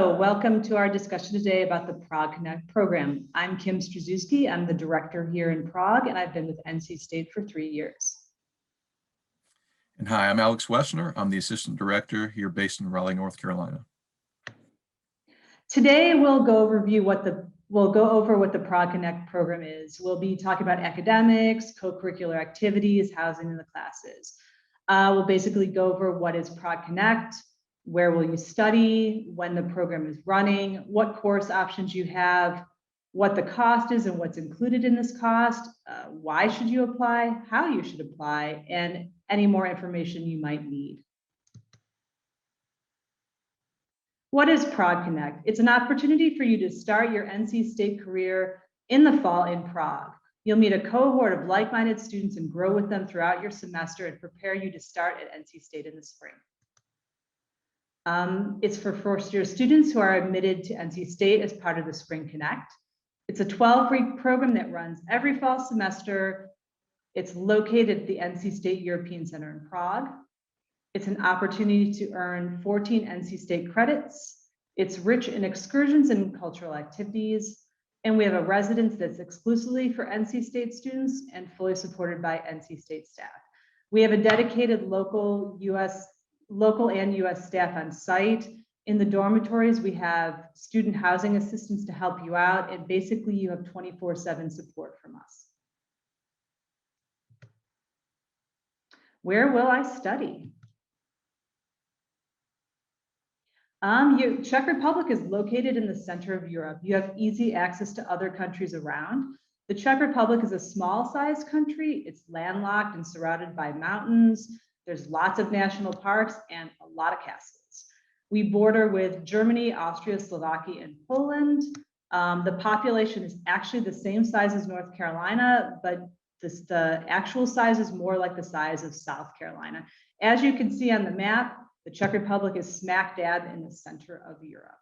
Hello, welcome to our discussion today about the Prague Connect program. I'm Kim Strzezuski. I'm the director here in Prague, and I've been with NC State for 3 years. And hi, I'm Alex Wessner. I'm the assistant director here based in Raleigh, North Carolina. Today, we'll go over what the Prague Connect program is. We'll be talking about academics, co-curricular activities, housing in the classes. We'll basically go over what is Prague Connect, where will you study, when the program is running, what course options you have, what the cost is and what's included in this cost, why should you apply, how you should apply, and any more information you might need. What is Prague Connect? It's an opportunity for you to start your NC State career in the fall in Prague. You'll meet a cohort of like-minded students and grow with them throughout your semester and prepare you to start at NC State in the spring. It's for first-year students who are admitted to NC State as part of the Spring Connect. It's a 12-week program that runs every fall semester. It's located at the NC State European Center in Prague. It's an opportunity to earn 14 NC State credits. It's rich in excursions and cultural activities. And we have a residence that's exclusively for NC State students and fully supported by NC State staff. We have a dedicated local and US staff on site. In the dormitories, we have student housing assistants to help you out, and basically you have 24/7 support from us. Where will I study? Czech Republic is located in the center of Europe. You have easy access to other countries around. The Czech Republic is a small-sized country. It's landlocked and surrounded by mountains. There's lots of national parks and a lot of castles. We border with Germany, Austria, Slovakia, and Poland. The population is actually the same size as North Carolina, but the actual size is more like the size of South Carolina. As you can see on the map, the Czech Republic is smack dab in the center of Europe.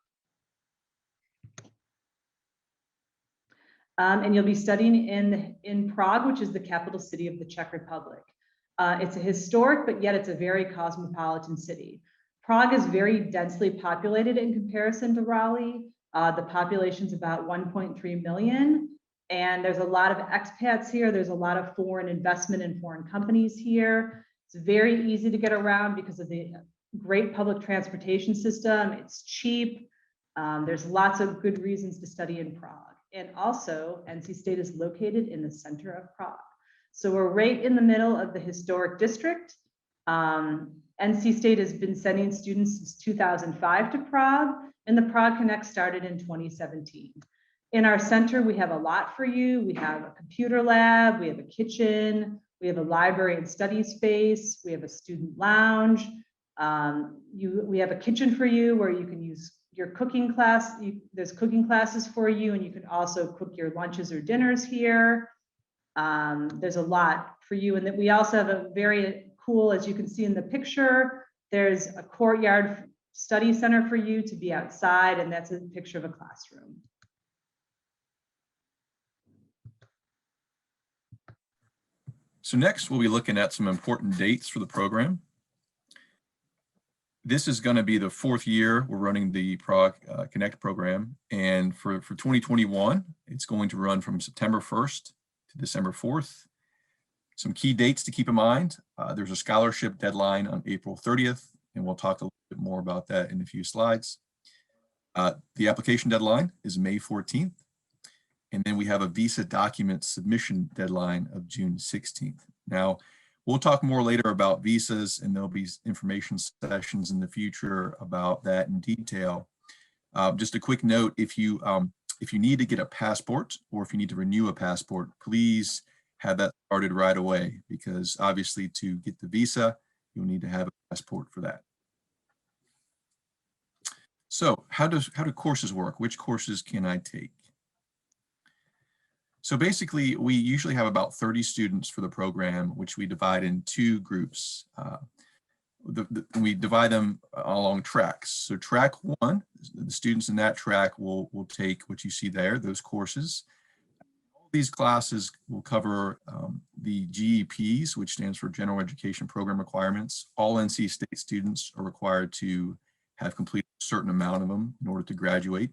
And you'll be studying in Prague, which is the capital city of the Czech Republic. It's a historic, but yet it's a very cosmopolitan city. Prague is very densely populated in comparison to Raleigh. The population's about 1.3 million, and there's a lot of expats here. There's a lot of foreign investment and foreign companies here. It's very easy to get around because of the great public transportation system. It's cheap. There's lots of good reasons to study in Prague. And also, NC State is located in the center of Prague. So we're right in the middle of the historic district. NC State has been sending students since 2005 to Prague, and the Prague Connect started in 2017. In our center, we have a lot for you. We have a computer lab, we have a kitchen, we have a library and study space, we have a student lounge. We have a kitchen for you where you can use your cooking class. There's cooking classes for you, and you can also cook your lunches or dinners here. There's a lot for you, and that we also have a very cool, as you can see in the picture, there's a courtyard study center for you to be outside, and that's a picture of a classroom. So next, we'll be looking at some important dates for the program. This is going to be the 4th year we're running the Prague Connect program, and for 2021, it's going to run from September 1st to December 4th. Some key dates to keep in mind. There's a scholarship deadline on April 30th, and we'll talk a little bit more about that in a few slides. The application deadline is May 14th, and then we have a visa document submission deadline of June 16th. Now, we'll talk more later about visas, and there'll be information sessions in the future about that in detail. Just a quick note, if you need to get a passport or if you need to renew a passport, please have that started right away, because obviously to get the visa, you'll need to have a passport for that. So how do courses work? Which courses can I take? So basically, we usually have about 30 students for the program, which we divide in 2 groups. We divide them along tracks. So track 1, the students in that track will take what you see there, those courses. All these classes will cover the GEPs, which stands for General Education Program Requirements. All NC State students are required to have completed a certain amount of them in order to graduate.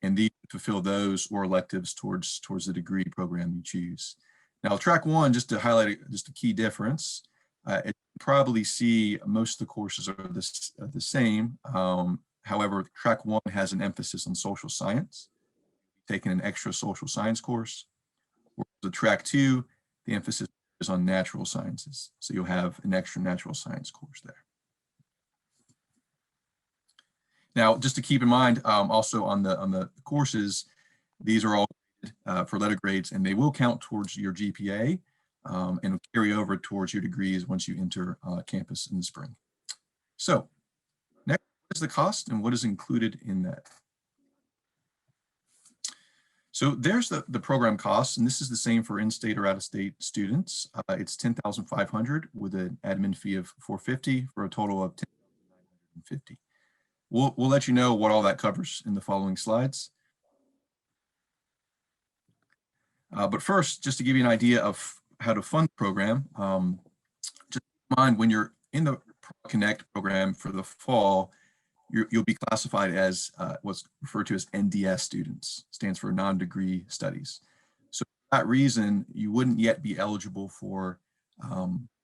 And these fulfill those or electives towards the degree program you choose. Now, track one, just to highlight just a key difference, you probably see most of the courses are the same. However, track one has an emphasis on social science, taking an extra social science course. Whereas the track two, the emphasis is on natural sciences. So you'll have an extra natural science course there. Now, just to keep in mind, also on the courses, these are all for letter grades, and they will count towards your GPA and carry over towards your degrees once you enter campus in the spring. So next, what is the cost and what is included in that? So there's the program costs, and this is the same for in-state or out-of-state students. It's $10,500 with an admin fee of $450 for a total of $10,950. We'll let you know what all that covers in the following slides. But first, just to give you an idea of how to fund the program, just keep in mind when you're in the Prague Connect program for the fall, you'll be classified as what's referred to as NDS students, stands for non-degree studies. So for that reason, you wouldn't yet be eligible for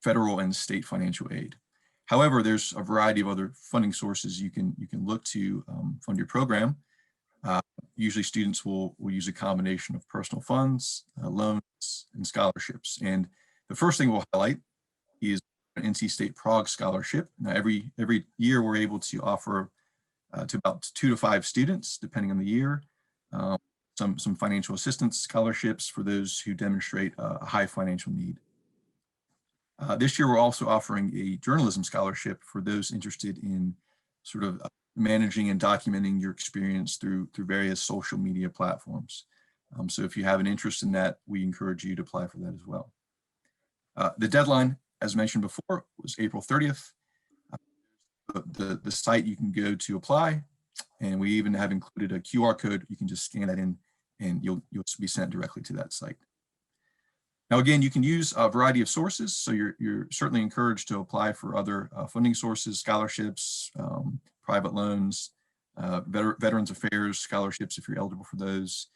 federal and state financial aid. However, there's a variety of other funding sources you can look to fund your program. Usually students will use a combination of personal funds, loans, and scholarships. And the first thing we'll highlight is an NC State Prague scholarship. Now, every year we're able to offer to about 2 to 5 students, depending on the year, some financial assistance scholarships for those who demonstrate a high financial need. This year, we're also offering a journalism scholarship for those interested in sort of managing and documenting your experience through various social media platforms. So if you have an interest in that, we encourage you to apply for that as well. The deadline, as mentioned before, was April 30th. The site you can go to apply, and we even have included a QR code. You can just scan that in and you'll be sent directly to that site. Now, again, you can use a variety of sources, so you're certainly encouraged to apply for other funding sources, scholarships, private loans, Veterans Affairs scholarships if you're eligible for those.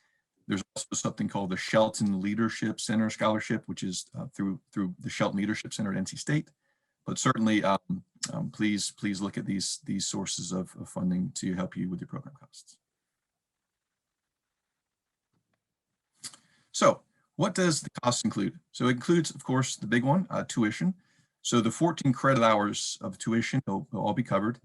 There's also something called the Shelton Leadership Center Scholarship, which is through the Shelton Leadership Center at NC State. But certainly, please look at these sources of funding to help you with your program costs. So, what does the cost include? So it includes, of course, the big one, tuition. So the 14 credit hours of tuition will all be covered.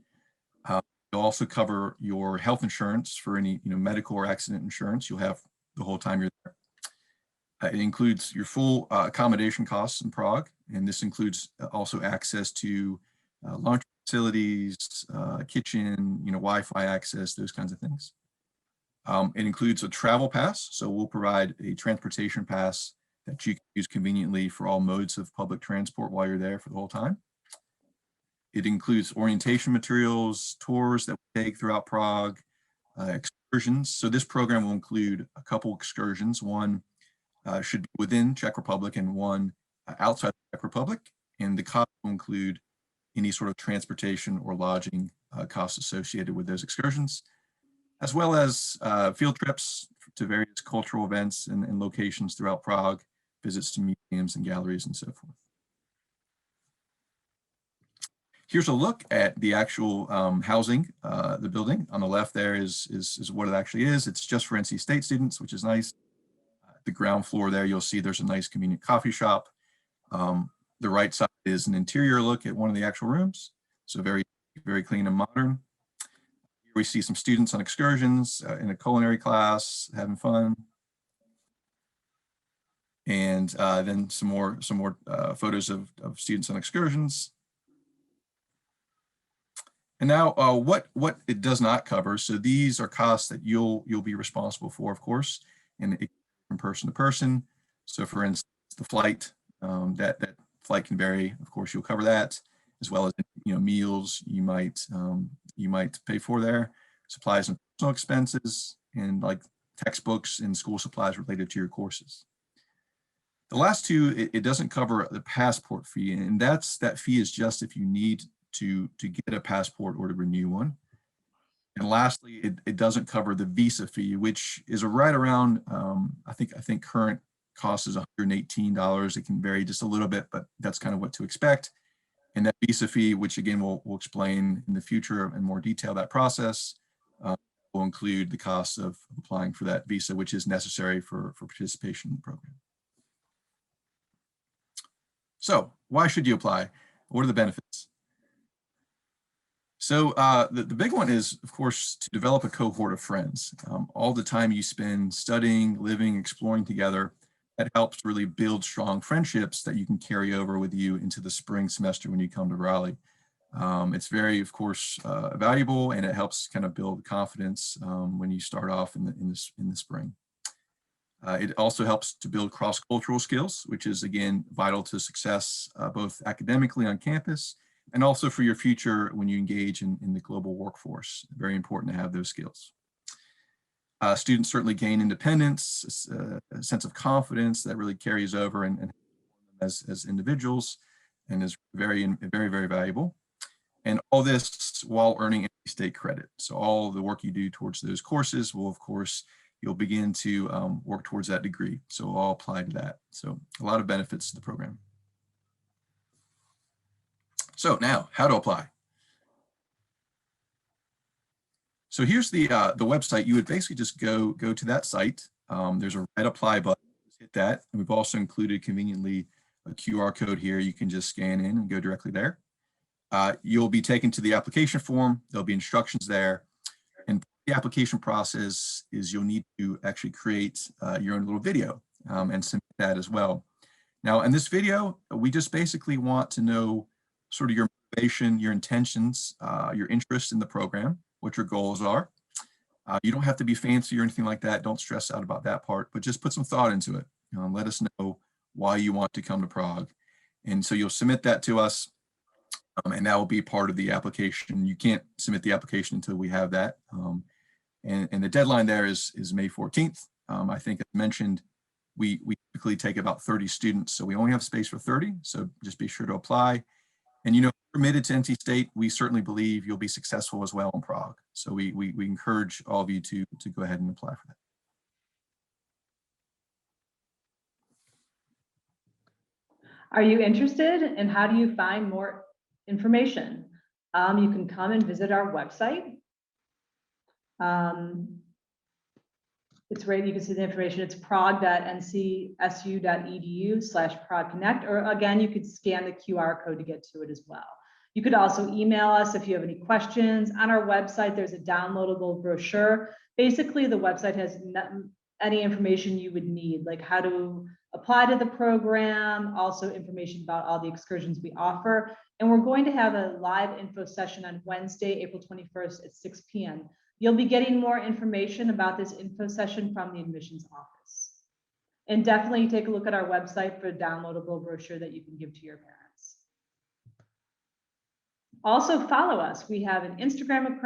It'll also cover your health insurance for any medical or accident insurance you'll have the whole time you're there. It includes your full accommodation costs in Prague, and this includes also access to laundry facilities, kitchen, Wi-Fi access, those kinds of things. It includes a travel pass, so we'll provide a transportation pass that you can use conveniently for all modes of public transport while you're there for the whole time. It includes orientation materials, tours that we take throughout Prague, excursions. So this program will include a couple excursions. One should be within Czech Republic and one outside the Czech Republic. And the cost will include any sort of transportation or lodging costs associated with those excursions, as well as field trips to various cultural events and locations throughout Prague, visits to museums and galleries and so forth. Here's a look at the actual housing, the building. On the left there is what it actually is. It's just for NC State students, which is nice. The ground floor there, you'll see there's a nice convenient coffee shop. The right side is an interior look at one of the actual rooms. So very, very clean and modern. Here we see some students on excursions in a culinary class, having fun. And then some more photos of students on excursions. And now what it does not cover, so these are costs that you'll be responsible for, of course, and it, from person to person. So for instance, the flight, that flight can vary, of course, you'll cover that, as well as meals you might pay for there, supplies and personal expenses, and like textbooks and school supplies related to your courses. The last two, it doesn't cover the passport fee, and that fee is just if you need to get a passport or to renew one. And lastly, it doesn't cover the visa fee, which is right around, I think current cost is $118. It can vary just a little bit, but that's kind of what to expect. And that visa fee, which again, we'll explain in the future in more detail, that process will include the cost of applying for that visa, which is necessary for participation in the program. So why should you apply? What are the benefits? So the big one is, of course, to develop a cohort of friends. All the time you spend studying, living, exploring together, that helps really build strong friendships that you can carry over with you into the spring semester when you come to Raleigh. It's very, of course, valuable, and it helps kind of build confidence when you start off in the spring. It also helps to build cross-cultural skills, which is, again, vital to success, both academically on campus and also for your future when you engage in the global workforce. Very important to have those skills. Students certainly gain independence, a sense of confidence that really carries over and as individuals, and is very, very valuable. And all this while earning state credit. So all the work you do towards those courses will, of course, you'll begin to work towards that degree. So all apply to that. So a lot of benefits to the program. So now, how to apply. So here's the website. You would basically just go to that site. There's a red apply button. Hit that. And we've also included conveniently a QR code here. You can just scan in and go directly there. You'll be taken to the application form. There'll be instructions there. And the application process is you'll need to actually create your own little video and submit that as well. Now, in this video, we just basically want to know sort of your motivation, your intentions, your interest in the program, what your goals are. You don't have to be fancy or anything like that. Don't stress out about that part, but just put some thought into it. Let us know why you want to come to Prague. And so you'll submit that to us, and that will be part of the application. You can't submit the application until we have that. And the deadline there is May 14th. I think as mentioned, we typically take about 30 students, so we only have space for 30. So just be sure to apply. And you know, committed to NC State, we certainly believe you'll be successful as well in Prague. So we encourage all of you to go ahead and apply for that. Are you interested? And how do you find more information? You can come and visit our website. It's right, you can see the information. It's prague.ncsu.edu/Prague Connect, or again, you could scan the QR code to get to it as well. You could also email us if you have any questions. On our website, there's a downloadable brochure. Basically, the website has any information you would need, like how to apply to the program, also information about all the excursions we offer. And we're going to have a live info session on Wednesday, April 21st at 6 p.m. You'll be getting more information about this info session from the admissions office. And definitely take a look at our website for a downloadable brochure that you can give to your parents. Also follow us. We have an Instagram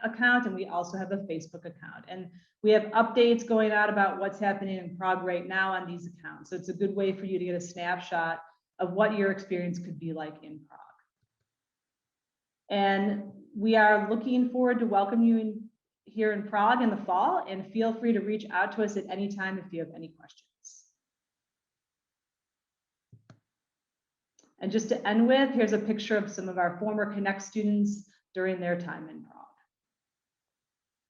account and we also have a Facebook account. And we have updates going out about what's happening in Prague right now on these accounts. So it's a good way for you to get a snapshot of what your experience could be like in Prague. And we are looking forward to welcome you here in Prague in the fall, and feel free to reach out to us at any time if you have any questions. And just to end with, here's a picture of some of our former Connect students during their time in Prague.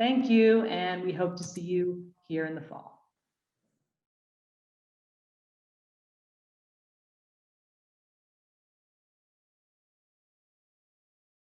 Thank you, and we hope to see you here in the fall.